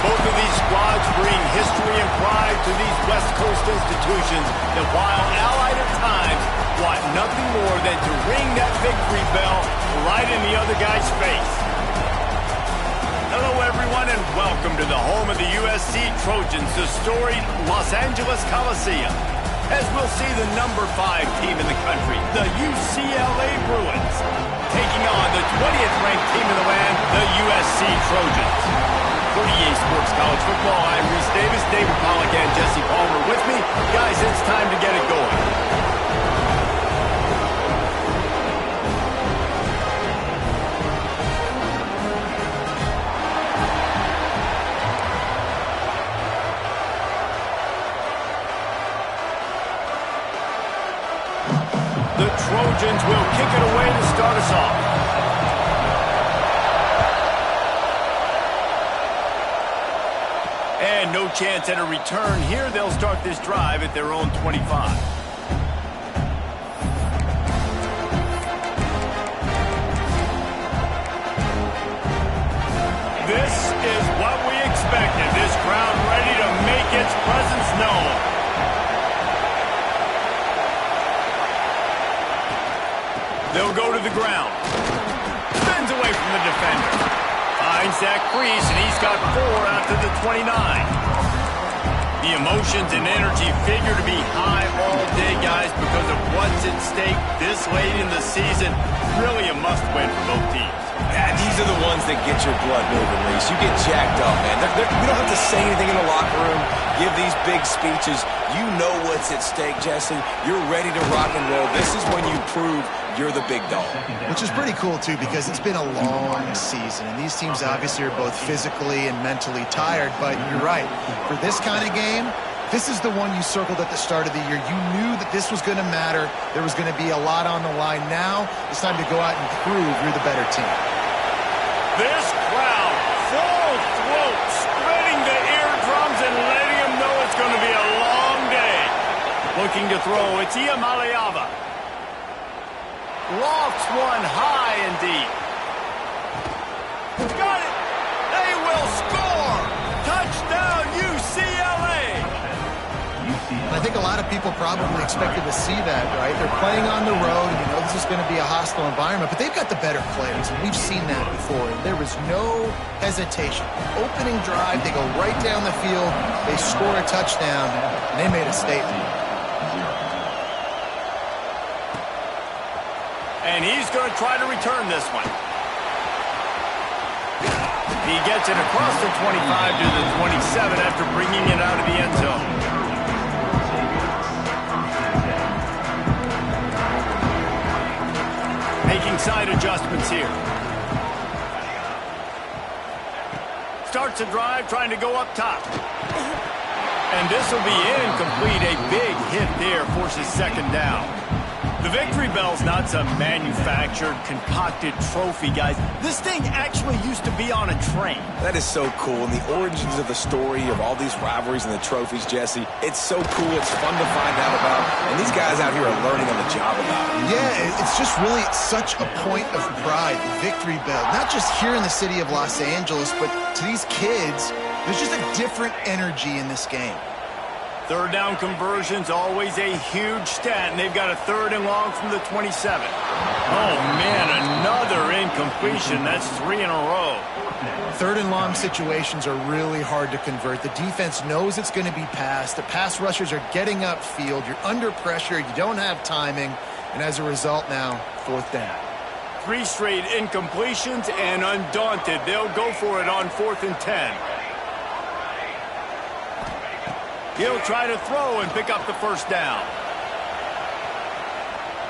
Both of these squads bring history and pride to these West Coast institutions that, while allied at times, want nothing more than to ring that victory bell right in the other guy's face. Hello, everyone, and welcome to the home of the USC Trojans, the storied Los Angeles Coliseum. As we'll see the number 5 team in the country, the UCLA Bruins, taking on the 20th ranked team in the land, the USC Trojans. For EA Sports College Football, I'm Reese Davis, David Pollack, and Jesse Palmer with me. Guys, it's time to get it going. The Trojans will kick it away to start us off. And no chance at a return here. They'll start this drive at their own 25. This is what we expected. This crowd ready to make its presence known. They'll go to the ground. Spins away from the defender. Finds that crease, and he's got 4 out to the 29. The emotions and energy figure to be high all day, guys, because of what's at stake this late in the season. Really a must-win for both teams. Yeah, these are the ones that get your blood moving, Reese. You get jacked up, man. We don't have to say anything in the locker room, give these big speeches. You know what's at stake, Jesse. You're ready to rock and roll. This is when you prove you're the big dog. Which is pretty cool, too, because it's been a long season. And these teams obviously are both physically and mentally tired. But you're right. For this kind of game, this is the one you circled at the start of the year. You knew that this was going to matter. There was going to be a lot on the line. Now it's time to go out and prove you're the better team. This crowd, full throat, spreading the eardrums and letting them know it's going to be a long day. Looking to throw, it's Iamaleava. Lofts one high and deep. Got it! They will score! Touchdown, UCLA! I think a lot of people probably expected to see that, right? They're playing on the road, and you know this is going to be a hostile environment, but they've got the better players, and we've seen that before. And there was no hesitation. Opening drive, they go right down the field, they score a touchdown, and they made a statement. And he's going to try to return this one. He gets it across the 25 to the 27 after bringing it out of the end zone. Making side adjustments here. Starts a drive trying to go up top. And this will be incomplete. A big hit there forces second down. The victory bell's not some manufactured, concocted trophy, guys. This thing actually used to be on a train. That is so cool. And the origins of the story of all these rivalries and the trophies, Jesse, it's so cool. It's fun to find out about. And these guys out here are learning on the job about it. Yeah, it's just really such a point of pride, the victory bell. Not just here in the city of Los Angeles, but to these kids, there's just a different energy in this game. Third down conversion's always a huge stat, and they've got a 3rd and long from the 27. Oh, man, another incompletion. That's 3 in a row. 3rd and long situations are really hard to convert. The defense knows it's going to be passed. The pass rushers are getting upfield. You're under pressure. You don't have timing. And as a result now, 4th down. 3 straight incompletions, and undaunted, they'll go for it on 4th and 10. He'll try to throw and pick up the 1st down.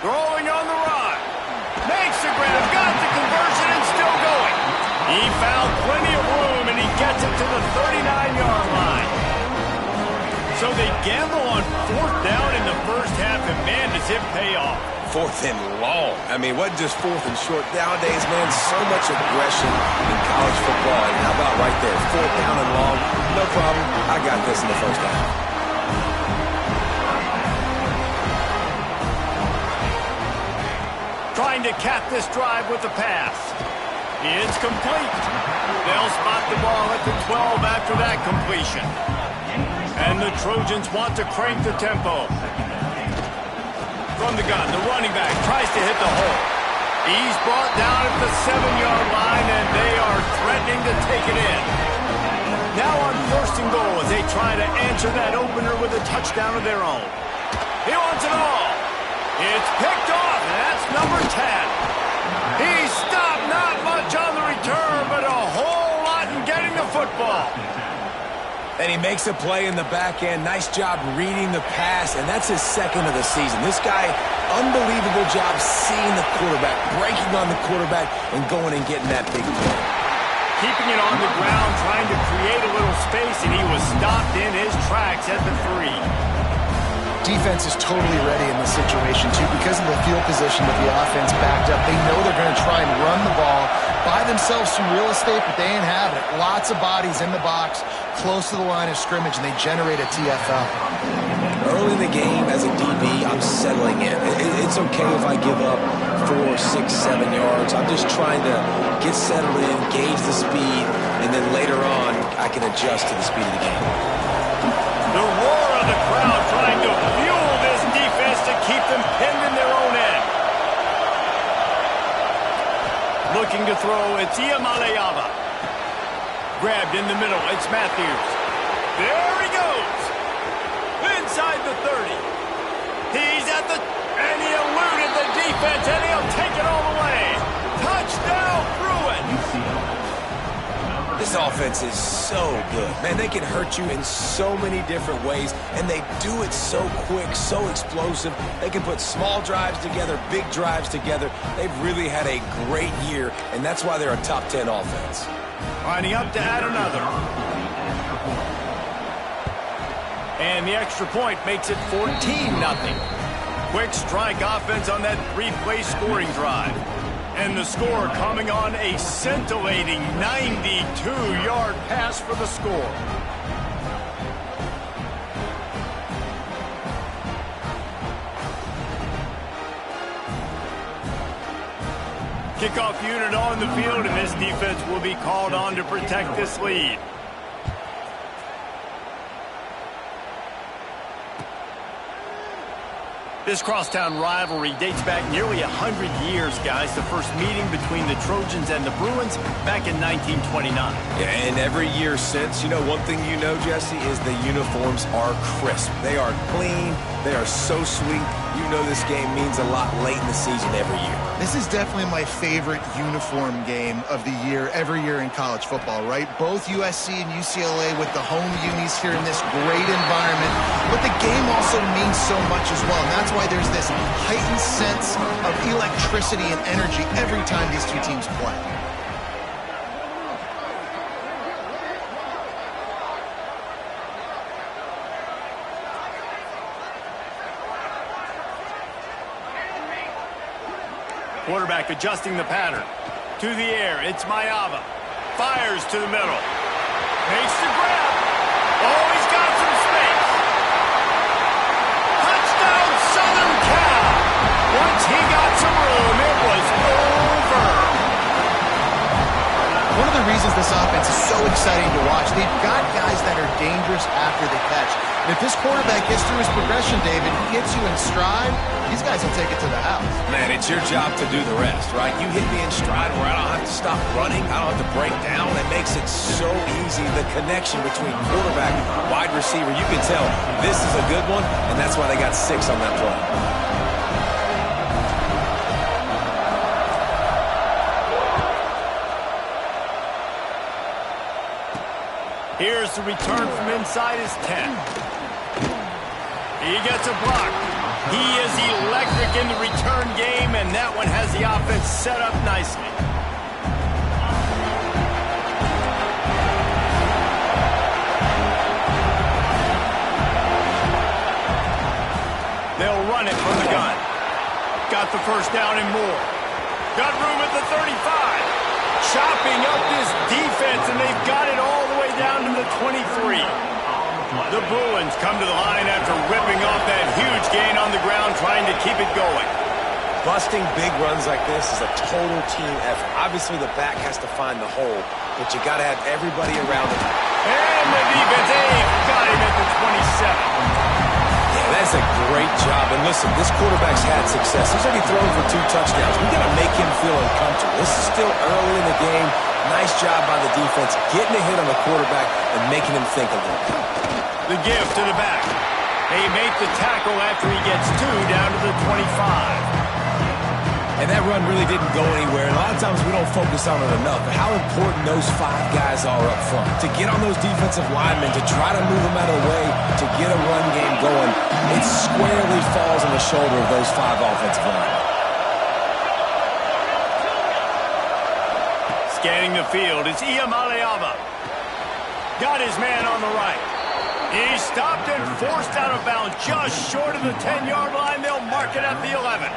Throwing on the run. Makes the grab, got the conversion, and still going. He found plenty of room, and he gets it to the 39-yard line. So they gamble on 4th down in the first half, and man, does it pay off. 4th and long. I mean, what just 4th and short? Nowadays, man, so much aggression in college football. And how about right there, 4th down and long? No problem. I got this in the first half. Trying to cap this drive with the pass. It's complete. They'll spot the ball at the 12 after that completion. And the Trojans want to crank the tempo. From the gun, the running back tries to hit the hole. He's brought down at the 7-yard line, and they are threatening to take it in. Now on 1st and goal as they try to answer that opener with a touchdown of their own. He wants it all. It's picked off, and that's number 10. He stopped, not much on the return, but a whole lot in getting the football. And he makes a play in the back end. Nice job reading the pass, and that's his 2nd of the season. This guy, unbelievable job seeing the quarterback, breaking on the quarterback, and going and getting that big play. Keeping it on the ground, trying to create a little space, and he was stopped in his tracks at the 3. Defense is totally ready in this situation, too, because of the field position with the offense backed up. They know they're going to try and run the ball, buy themselves some real estate, but they ain't having it. Lots of bodies in the box, close to the line of scrimmage, and they generate a TFL. Early in the game, as a DB, I'm settling in. It's okay if I give up 4, 6, 7 yards. I'm just trying to get settled in, gauge the speed, and then later on, I can adjust to the speed of the game. The roar of the crowd trying to fuel this defense to keep them pinned in their own end. Looking to throw, it's Iamaleava. Grabbed in the middle, it's Matthews. There he goes. Inside the 30. He's at the... and he eluded the defense, and he'll take it all the way. Touchdown, Bruins. This offense is so good. Man, they can hurt you in so many different ways, and they do it so quick, so explosive. They can put small drives together, big drives together. They've really had a great year, and that's why they're a top 10 offense. Lining up to add another. And the extra point makes it 14-0. Quick strike offense on that 3-play scoring drive. And the score coming on a scintillating 92-yard pass for the score. Kickoff unit on the field, and this defense will be called on to protect this lead. This crosstown rivalry dates back nearly 100 years, guys. The first meeting between the Trojans and the Bruins back in 1929. Yeah, and every year since, you know, one thing you know, Jesse, is the uniforms are crisp. They are clean. They are so sweet. You know this game means a lot late in the season every year. This is definitely my favorite uniform game of the year, every year in college football, right? Both USC and UCLA with the home unis here in this great environment. But the game also means so much as well, and that's why there's this heightened sense of electricity and energy every time these two teams play. Quarterback adjusting the pattern. To the air, it's Maiava. Fires to the middle. Makes the grab. Oh, he's got some space. Touchdown, Southern Cal. Once he got some room, it was over. One of the reasons this offense is so exciting to watch, they've got guys that are dangerous after the catch. And if this quarterback gets through his progression, David, he gets you in stride, these guys will take it to the house. Man, it's your job to do the rest, right? You hit me in stride where I don't have to stop running. I don't have to break down. It makes it so easy. The connection between quarterback and wide receiver, you can tell this is a good one, and that's why they got 6 on that play. Here's the return from inside his 10. He gets a block. He is electric in the return game, and that one has the offense set up nicely. They'll run it from the gun. Got the first down and more. Got room at the 35. Chopping up this defense, and they've got it all the way down to the 23. The Bruins come to the line after ripping off that huge gain on the ground, trying to keep it going. busting big runs like this is a total team effort. Obviously, the back has to find the hole, but you got to have everybody around him. And the defense got him at the 27. Yeah, that's a great job. And listen, this quarterback's had success. He's already thrown for 2 touchdowns. We got to make him feel uncomfortable. This is still early in the game. Nice job by the defense, getting a hit on the quarterback and making him think a little bit. The give to the back. They make the tackle after he gets 2 down to the 25. And that run really didn't go anywhere. And a lot of times we don't focus on it enough. But how important those 5 guys are up front. To get on those defensive linemen, to try to move them out of the way, to get a run game going, it squarely falls on the shoulder of those 5 offensive linemen. Scanning the field, it's Iamaleava. Got his man on the right. He stopped and forced out of bounds just short of the 10-yard line. They'll mark it at the 11.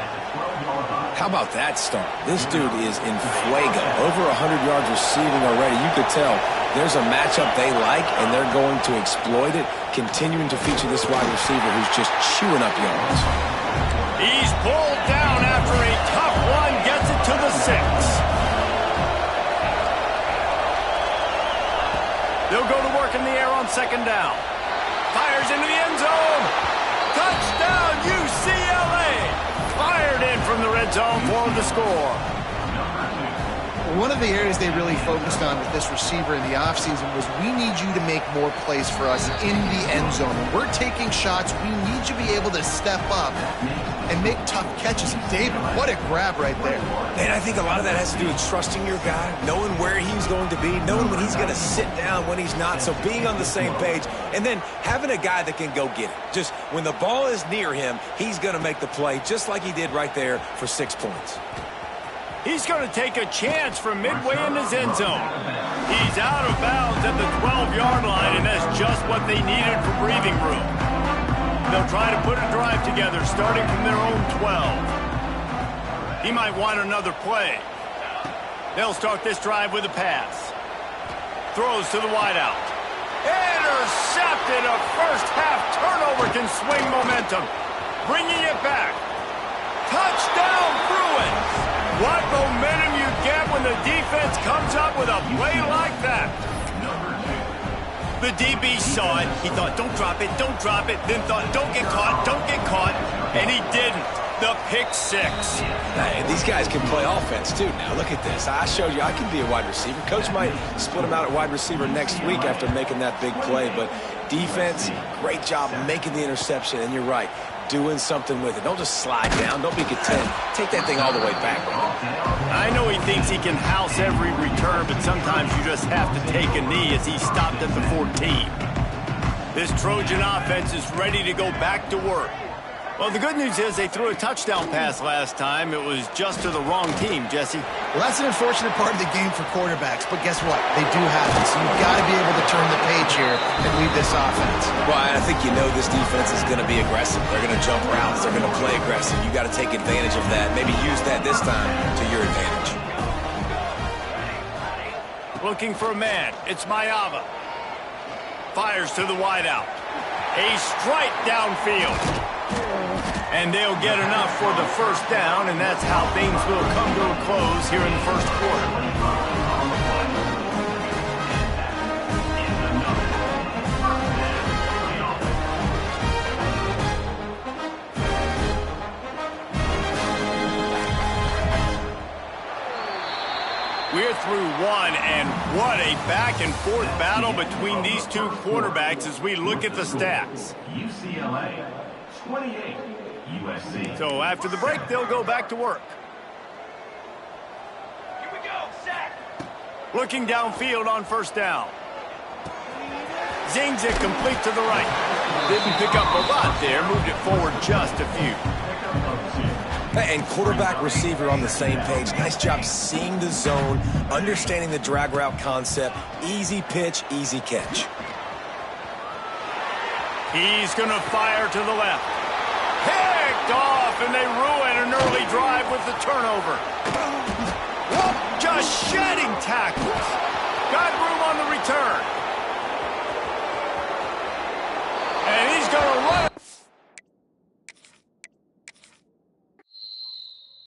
How about that start? This dude is in fuego. Over 100 yards receiving already. You could tell there's a matchup they like, and they're going to exploit it, continuing to feature this wide receiver who's just chewing up yards. He's pulled down after a tough one, gets it to the 6. They'll go to work in the air on 2nd down. Fires into the end zone. Touchdown, UCLA. Fired in from the red zone for the score. One of the areas they really focused on with this receiver in the offseason was we need you to make more plays for us in the end zone. When we're taking shots, we need you to be able to step up and make tough catches. David, what a grab right there. And I think a lot of that has to do with trusting your guy, knowing where he's going to be, knowing when he's going to sit down, when he's not. So being on the same page, and then having a guy that can go get it. Just when the ball is near him, he's going to make the play, just like he did right there for 6 points. He's going to take a chance from midway in his end zone. He's out of bounds at the 12-yard line, and that's just what they needed for breathing room. They'll try to put a drive together, starting from their own 12. He might want another play. They'll start this drive with a pass. Throws to the wideout. Intercepted. A first-half turnover can swing momentum. Bringing it back. Touchdown, Bruins! What momentum you get when the defense comes up with a play like that. The DB saw it. He thought, don't drop it, don't drop it. Then thought, don't get caught. And he didn't. The pick 6. Hey, these guys can play offense, too. Now, look at this. I showed you I can be a wide receiver. Coach might split him out at wide receiver next week after making that big play. But defense, great job making the interception. And you're right, doing something with it. Don't just slide down. Don't be content. Take that thing all the way back. I know he thinks he can house every return, but sometimes you just have to take a knee as he stopped at the 14. This Trojan offense is ready to go back to work. Well, the good news is they threw a touchdown pass last time. It was just to the wrong team, Jesse. Well, that's an unfortunate part of the game for quarterbacks, but guess what? They do have it, so you've got to be able to turn the page here and lead this offense. Well, I think you know this defense is going to be aggressive. They're going to jump routes. They're going to play aggressive. You got to take advantage of that. Maybe use that this time to your advantage. Looking for a man. It's Maiava. Fires to the wideout. A strike downfield. And they'll get enough for the first down, and that's how things will come to a close here in the first quarter. We're through one, and what a back-and-forth battle between these two quarterbacks as we look at the stats. UCLA, 28. USC. So after the break, they'll go back to work. Here we go, set. Looking downfield on first down. Zings it complete to the right. Didn't pick up a lot there, moved it forward just a few. And quarterback receiver on the same page. Nice job seeing the zone, understanding the drag route concept. Easy pitch, easy catch. He's going to fire to the left. Picked off, and they ruin an early drive with the turnover. Whoop, just shedding tackles.